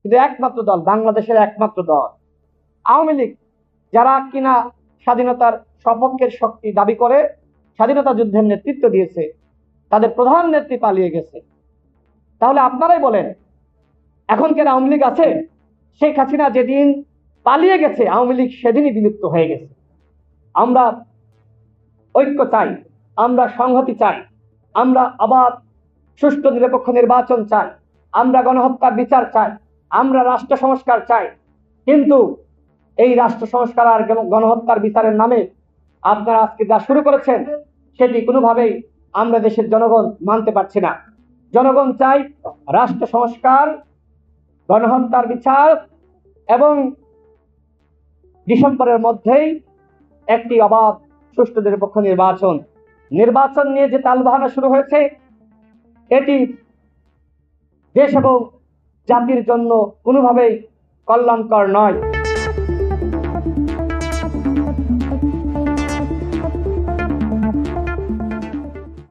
কিন্তু একমাত্র দল, বাংলাদেশের একমাত্র দল আওয়ামী লীগ, যারা কিনা স্বাধীনতার সপক্ষের শক্তি দাবি করে স্বাধীনতা যুদ্ধের নেতৃত্ব দিয়েছে, তাদের প্রধান নেত্রী পালিয়ে গেছে। তাহলে আপনারাই বলেন, এখন কেন আওয়ামী লীগ আছে? শেখ হাসিনা যেদিন পালিয়ে গেছে, আওয়ামী লীগ সেদিনই বিলুপ্ত হয়ে গেছে। আমরা ঐক্য চাই, আমরা সংহতি চাই, আমরা অবাধ সুষ্ঠু নিরপেক্ষ নির্বাচন চাই, আমরা গণহত্যার বিচার চাই, আমরা রাষ্ট্র সংস্কার চাই। কিন্তু এই রাষ্ট্র সংস্কার আর গণহত্যার বিচারের নামে আপনারা আজকে যা শুরু করেছেন, সেটি কোনোভাবেই আমরা দেশের জনগণ মানতে পারছি না। জনগণ চাই রাষ্ট্র সংস্কার, গণহত্যার বিচার এবং ডিসেম্বরের মধ্যেই একটি অবাধ সুষ্ঠু নিরপেক্ষ নির্বাচন নিয়ে যে তালবাহানা শুরু হয়েছে, এটি দেশ এবং জাতির জন্য কোনোভাবেই কল্যাণকর নয়।